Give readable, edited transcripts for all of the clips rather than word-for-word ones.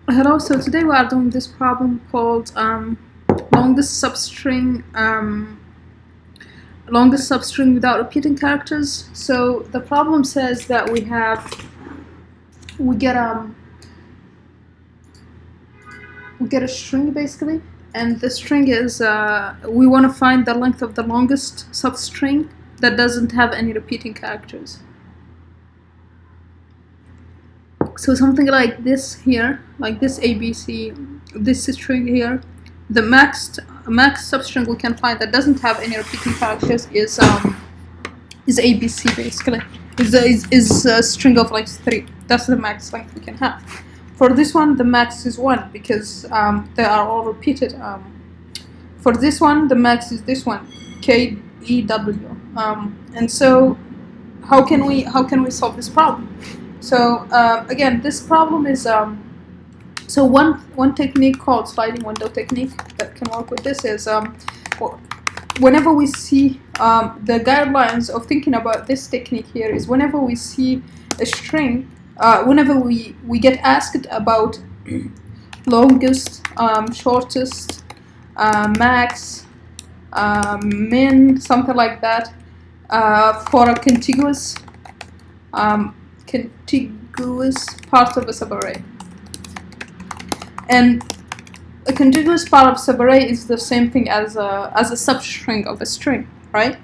Hello, so today we are doing this problem called longest substring longest substring without repeating characters. So the problem says that we get a string basically, and the string is we want to find the length of the longest substring that doesn't have any repeating characters. So something like this here, like this ABC, this string here, the max substring we can find that doesn't have any repeating characters is ABC basically. Is a string of like 3. That's the max length we can have. For this one, the max is 1 because they are all repeated. For this one, the max is this one, KEW. And so, how can we solve this problem? So again, this problem is so one technique called sliding window technique that can work with this is whenever we see the guidelines of thinking about this technique here is whenever we see a string, whenever we get asked about longest, shortest, max, min, something like that, for a contiguous part of a subarray. And a contiguous part of subarray is the same thing as a substring of a string, right?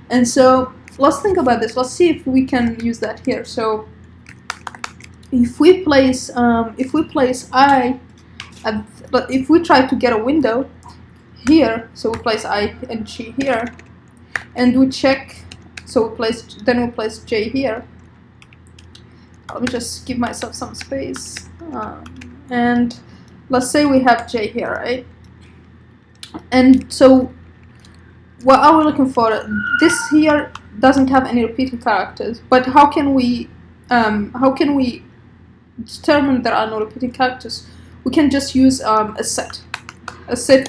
And so let's think about this. Let's see if we can use that here. So if we place I if we try to get a window here, so we place I and G here, and we check. So we place J here. Let me just give myself some space, and let's say we have J here, right? And so what are we looking for? This here doesn't have any repeating characters, but how can we determine there are no repeating characters? We can just use a set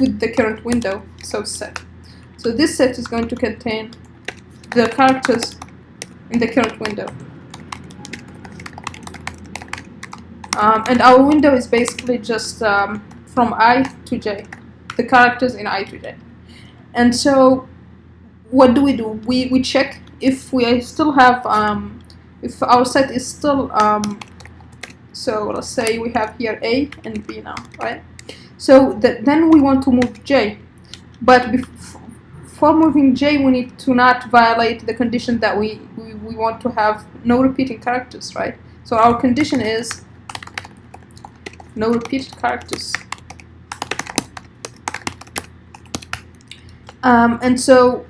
with the current window. So set. So this set is going to contain the characters in the current window. And our window is basically just from I to J, the characters in I to J. And so what do? We check if we still have, if our set is still, so let's say we have here A and B now, right? So then we want to move J, but before moving J, we need to not violate the condition that we want to have no repeating characters, right? So our condition is no repeated characters. And so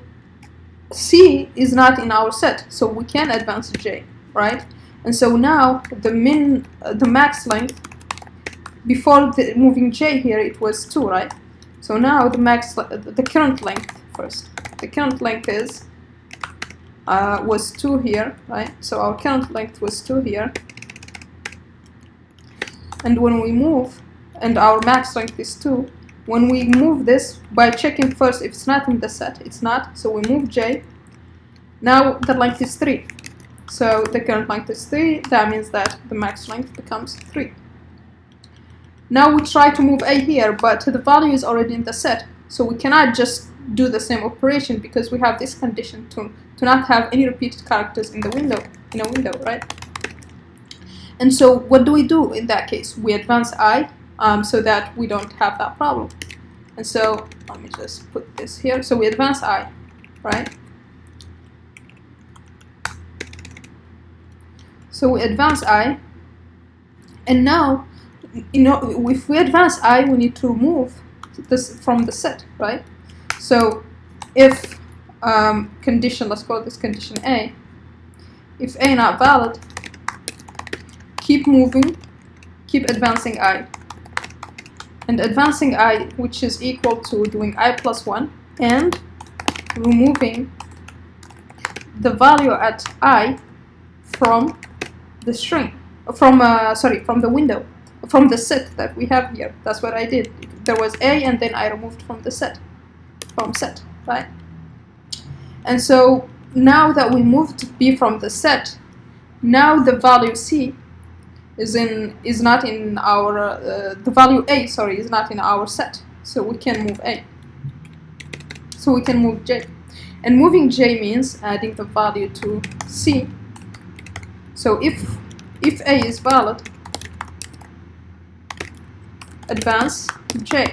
C is not in our set, so we can advance J, right? And so now the max length, before moving J here, it was 2, right? So now the current length first. The current length is was 2 here, right? So our current length was 2 here. And when we move, and our max length is 2, when we move this, by checking first if it's not in the set, it's not, so we move J. Now the length is 3. So the current length is 3, that means that the max length becomes 3. Now we try to move A here, but the value is already in the set, so we cannot just do the same operation because we have this condition to not have any repeated characters in a window, right? And so what do we do in that case? We advance I so that we don't have that problem. And so let me just put this here. So we advance I, right? So we advance I, and now, if we advance I, we need to remove this from the set, right? So if condition, let's call this condition A, if A not valid, keep moving, keep advancing I. And advancing I, which is equal to doing I plus 1, and removing the value at I from the string, from the window, from the set that we have here. That's what I did. There was A, and then I removed from the set, right? And so now that we moved B from the set, now the value C is not in our the value A, sorry, is not in our set, so we can move A. So we can move J, and moving J means adding the value to C. So if A is valid, advance J,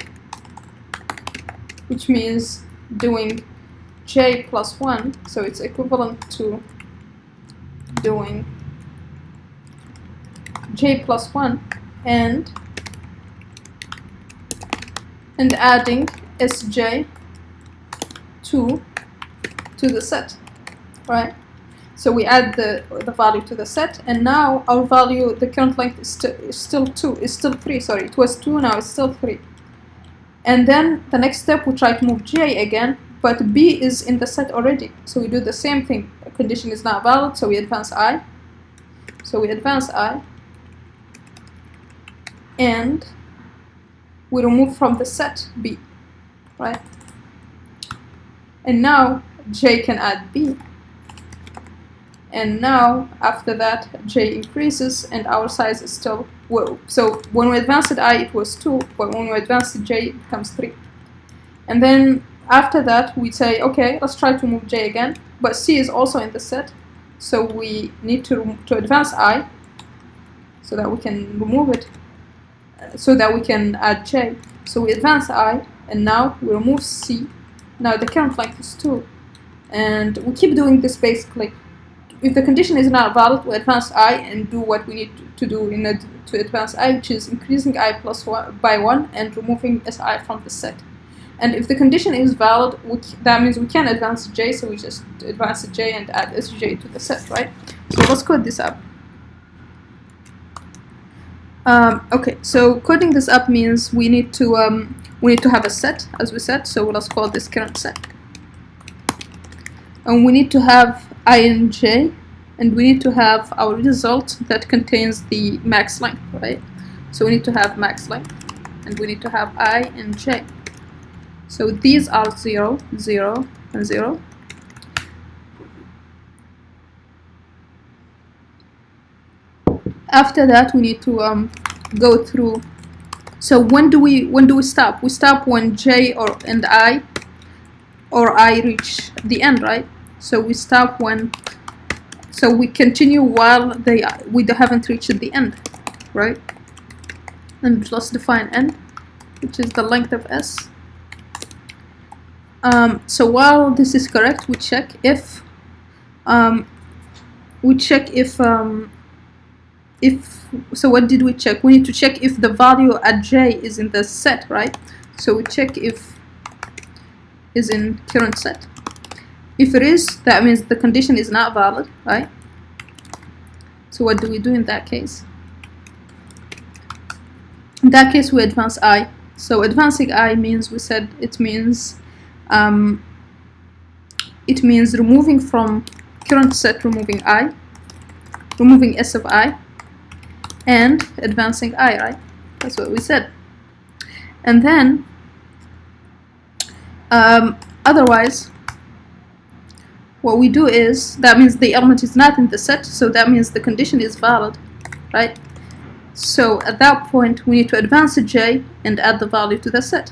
which means doing J plus 1, so it's equivalent to doing J plus 1 and adding Sj to the set, right? So we add the value to the set, and now our value, the current length is still 3, sorry, it was 2, now it's still 3. And then the next step, we try to move J again, but B is in the set already, so we do the same thing. A condition is not valid, so we advance I. So we advance I, and we remove from the set B, right? And now J can add B. And now after that J increases and our size is still, well, so when we advanced I it was 2, but when we advanced J it becomes 3. And then after that we say, okay, let's try to move J again, but C is also in the set, so we need to advance I so that we can remove it, so that we can add J. So we advance I, and now we remove C. Now the current length is 2, and we keep doing this basically. If the condition is not valid, we advance I and do what we need to do in order to advance I, which is increasing I plus 1 by 1 and removing Si from the set. And if the condition is valid, that means we can advance J, so we just advance J and add Sj to the set, right? So let's code this up. Okay, so coding this up means we need to have a set, as we said. So let's call this current set, and we need to have I and J, and we need to have our result that contains the max length, right? So we need to have max length, and we need to have I and J. So these are 0, 0, and 0. After that, we need to go through. So when do we stop? We stop when J and I reach the end, right? So we stop when. So we continue while we haven't reached the end, right? And let's define n, which is the length of S. So while this is correct, we check if so what did we check? We need to check if the value at J is in the set, right? So we check if is in current set. If it is, that means the condition is not valid, right? So what do we do in that case? In that case, we advance I. So advancing I means, we said it means removing from current set, removing I, removing S of I, and advancing I, right? That's what we said. And then otherwise, what we do is, that means the element is not in the set, so that means the condition is valid, right? So at that point, we need to advance J and add the value to the set.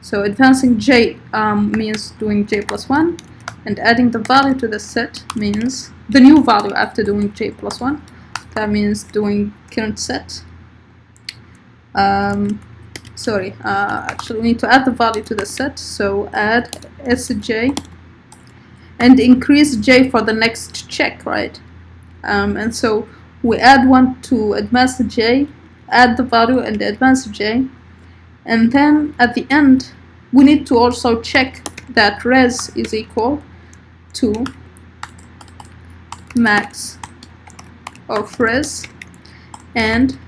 So advancing J means doing J plus 1, and adding the value to the set means the new value after doing J plus 1. That means doing current set. Actually, we need to add the value to the set, so add Sj and increase J for the next check, right? And so we add 1 to advance J, add the value and advance J, and then at the end we need to also check that res is equal to max of res, and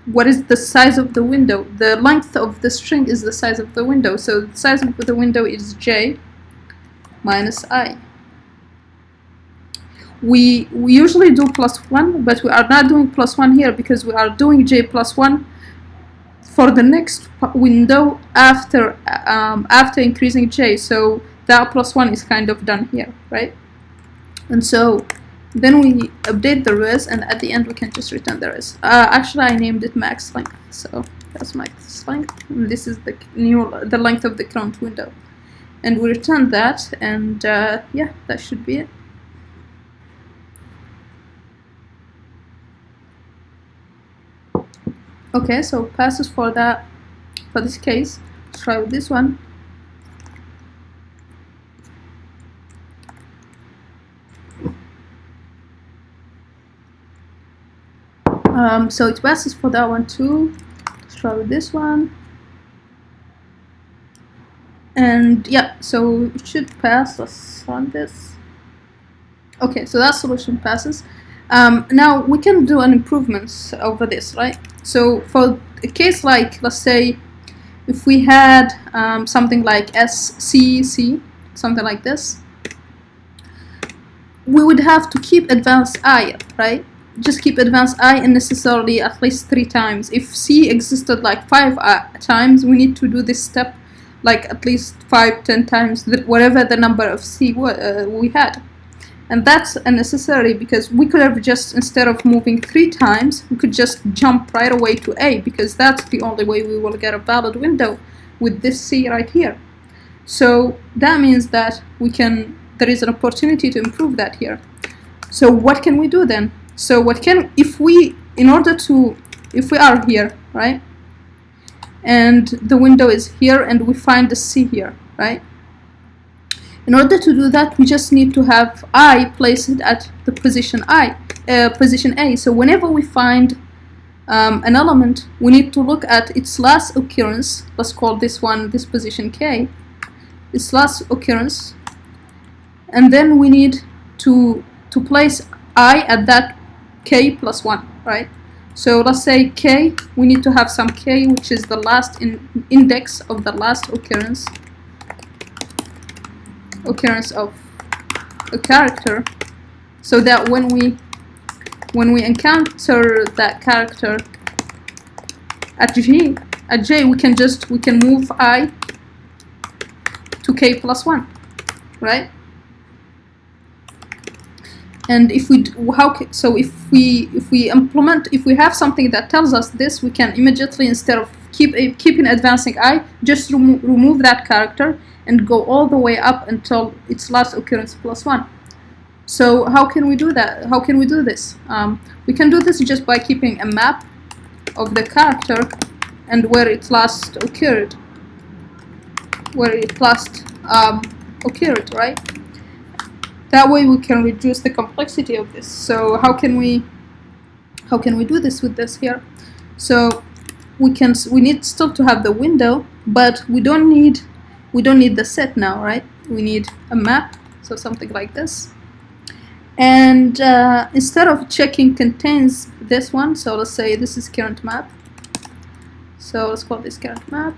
what is the size of the window? The length of the string is the size of the window, so the size of the window is J minus I. We usually do plus 1, but we are not doing plus 1 here because we are doing J plus 1 for the next window after increasing J, so that plus 1 is kind of done here, right? And so Then we update the res, and at the end we can just return the res. Actually, I named it max length, so that's max length. And this is the length of the current window, and we return that, and yeah, that should be it. Okay, so passes for this case. Let's try with this one. So it passes for that one too. Let's try with this one. And yeah, so it should pass. Let's run this. Okay, so that solution passes. Now we can do an improvement over this, right? So for a case like, let's say, if we had something like SCC, something like this, we would have to keep advanced I, right? Just keep advanced I unnecessarily at least 3 times. If C existed like 5 times, we need to do this step like at least 5-10 times, whatever the number of C we had. And that's unnecessary, because we could have just, instead of moving 3 times, we could just jump right away to A, because that's the only way we will get a valid window with this C right here. So that means that there is an opportunity to improve that here. So what can we do then? So if we are here, right? And the window is here, and we find the C here, right? In order to do that, we just need to have I placed at the position A. So whenever we find an element, we need to look at its last occurrence. Let's call this position K, its last occurrence, and then we need to place I at that K plus 1, right? So let's say K, we need to have some K, which is the last index of the last occurrence of a character, so that when we encounter that character at J, we can move I to K plus 1, right? And if we have something that tells us this, we can immediately, instead of keeping advancing I, just remove that character and go all the way up until its last occurrence plus 1. So how can we do that? How can we do this? We can do this just by keeping a map of the character and where it last occurred, right? That way we can reduce the complexity of this. So how can we do this with this here? So we need still to have the window, but we don't need the set now, right? We need a map, so something like this. And instead of checking contains this one, so let's say this is current map. So let's call this current map.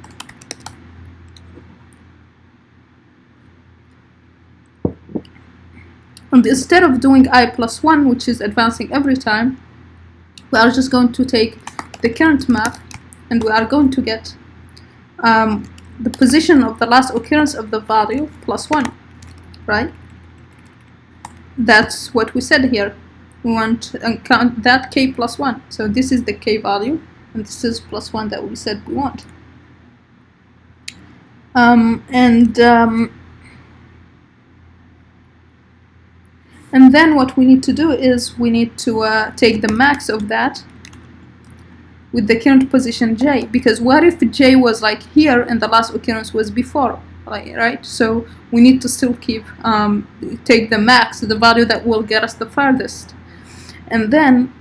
And instead of doing I plus 1, which is advancing every time, we are just going to take the current map, and we are going to get the position of the last occurrence of the value plus 1, right? That's what we said here. We want to count that K plus 1. So this is the K value, and this is plus 1 that we said we want. And then what we need to do is we need to take the max of that with the current position J, because what if J was like here and the last occurrence was before, right? So we need to still take the max, the value that will get us the farthest. And then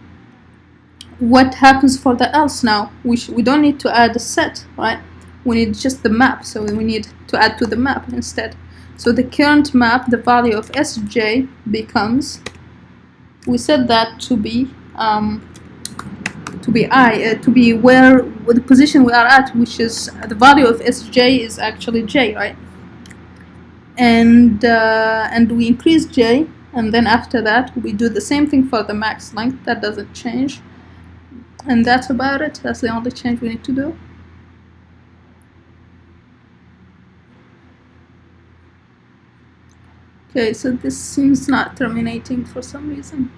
what happens for the else now? We don't need to add a set, right? We need just the map, so we need to add to the map instead. So the current map, the value of Sj becomes, we set that to be where the position we are at, which is the value of Sj is actually J, right? And we increase J, and then after that we do the same thing for the max length. That doesn't change, and that's about it. That's the only change we need to do. Okay, so this seems not terminating for some reason.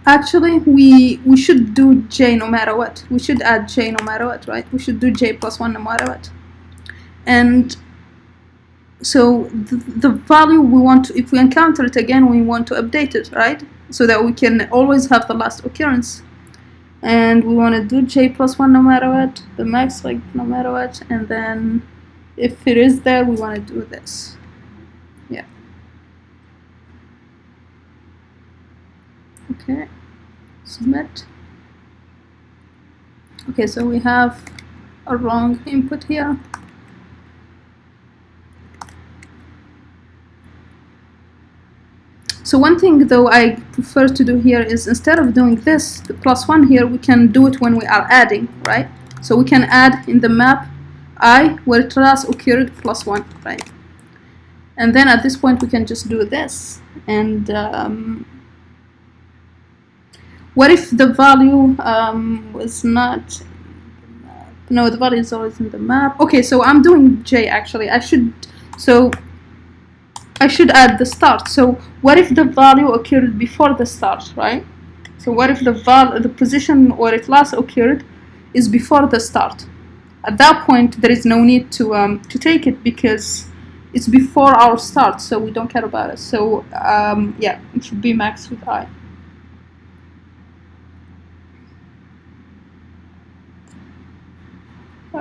Actually, we should do j no matter what. We should add j no matter what, right? We should do j plus 1 no matter what. And so the value we want to, if we encounter it again, we want to update it, right? So that we can always have the last occurrence. And we want to do j plus 1 no matter what, the max like no matter what, and then if it is there, we want to do this. Yeah. Okay. Submit. Okay, so we have a wrong input here. So one thing though I prefer to do here is, instead of doing this, the plus 1 here, we can do it when we are adding, right? So we can add in the map I where it last occurred plus 1, right? And then at this point we can just do this. And what if the value was not, no, the value is always in the map. Okay, so I'm doing j actually. I should add the start. So what if the value occurred before the start, right? So what if the position where it last occurred is before the start? At that point, there is no need to take it because it's before our start, so we don't care about it. So yeah, it should be max with I.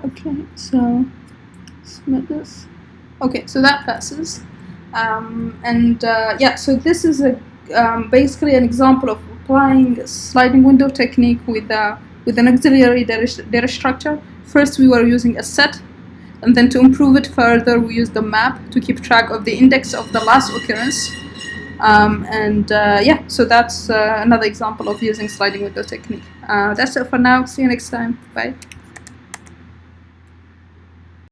Okay, so submit this. Okay, so that passes. Yeah, so this is a basically an example of applying a sliding window technique with an auxiliary data structure. First, we were using a set, and then to improve it further, we used the map to keep track of the index of the last occurrence. Yeah, so that's another example of using sliding window technique. That's it for now. See you next time. Bye.